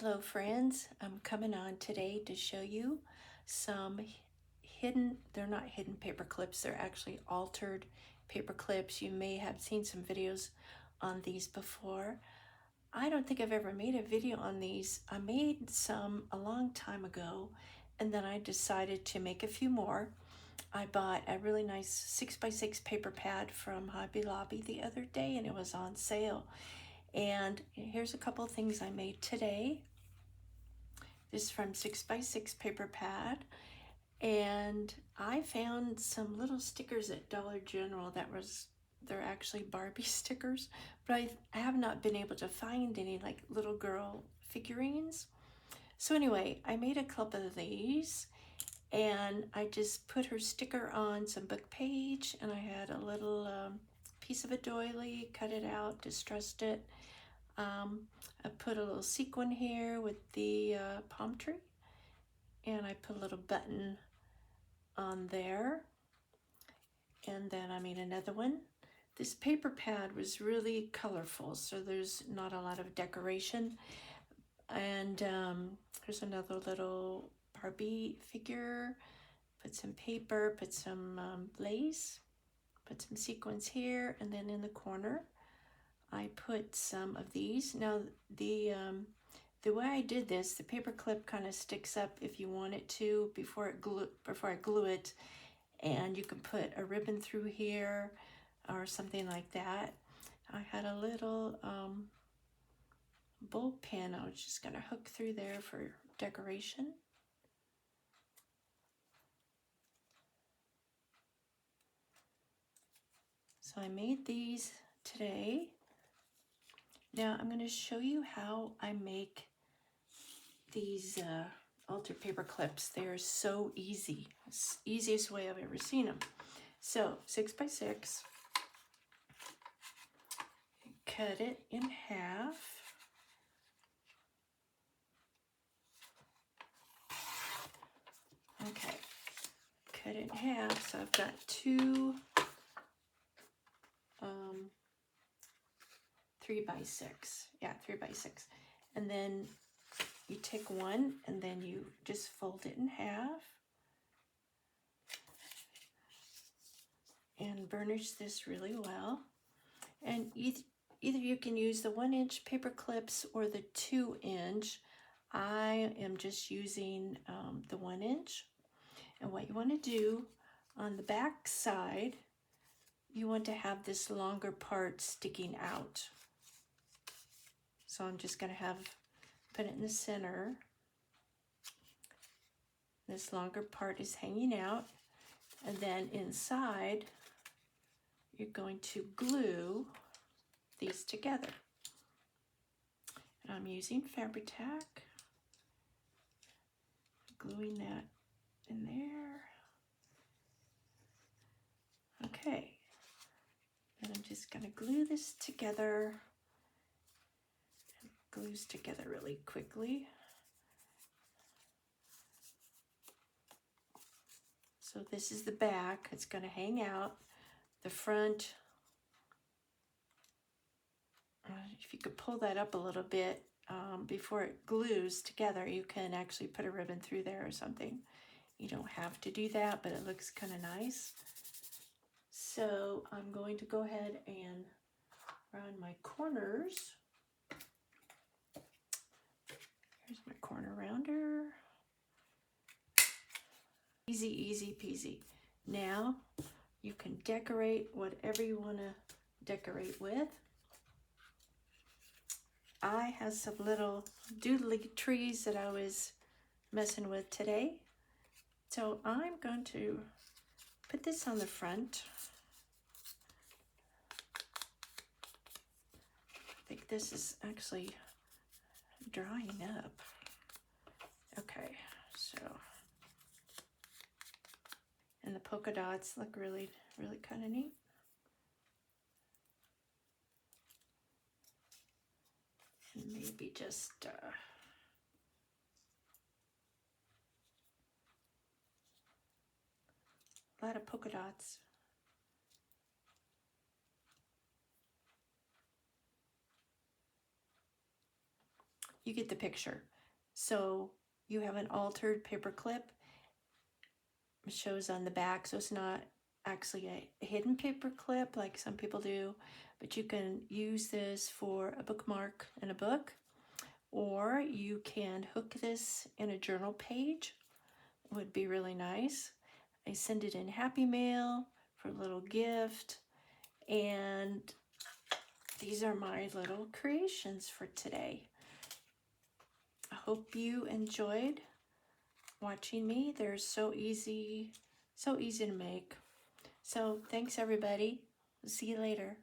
Hello friends, I'm coming on today to show you some hidden, they're not hidden paper clips, they're actually altered paper clips. You may have seen some videos on these before. I don't think I've ever made a video on these. I made some a long time ago and then I decided to make a few more. I bought a really nice 6x6 paper pad from Hobby Lobby the other day and it was on sale. And here's a couple of things I made today. This is from 6x6 paper pad, and I found some little stickers at Dollar General they're actually Barbie stickers, but I have not been able to find any like little girl figurines. So anyway, I made a couple of these and I just put her sticker on some book page, and I had a little piece of a doily, cut it out, distressed it. I put a little sequin here with the palm tree, and I put a little button on there, and then I made another one. This paper pad was really colorful, so there's not a lot of decoration. And there's another little Barbie figure. Put some paper, put some lace, put some sequins here, and then in the corner I put some of these. Now the way I did this, the paper clip kind of sticks up if you want it to before I glue it, and you can put a ribbon through here or something like that. I had a little bowl pin I was just going to hook through there for decoration. So I made these today. Now I'm going to show you how I make these altered paper clips. They're so easy. It's the easiest way I've ever seen them. So 6x6, cut it in half. Okay, cut it in half. So I've got two 3x6. Yeah, 3x6. And then you take one and then you just fold it in half and burnish this really well. And either you can use the 1-inch paper clips or the 2-inch. I am just using the 1-inch. And what you want to do on the back side, you want to have this longer part sticking out. So I'm just going to put it in the center. This longer part is hanging out. And then inside, you're going to glue these together. And I'm using Fabri-Tac, gluing that in there. Okay, and I'm just going to glue this together. It glues together really quickly. So this is the back. It's going to hang out. The front, if you could pull that up a little bit before it glues together, you can actually put a ribbon through there or something. You don't have to do that, but it looks kind of nice. So I'm going to go ahead and round my corners. Here's my corner rounder. Easy, easy peasy. Now you can decorate whatever you want to decorate with. I have some little doodly trees that I was messing with today. So I'm going to put this on the front. I think this is actually drying up. Okay, so, and the polka dots look really, really kind of neat. And maybe just a lot of polka dots. you get the picture. So you have an altered paper clip. It shows on the back, so it's not actually a hidden paper clip like some people do, but you can use this for a bookmark in a book, or you can hook this in a journal page. It would be really nice. I send it in Happy Mail for a little gift, and these are my little creations for today. I hope you enjoyed watching me. They're so easy to make. So thanks everybody. See you later.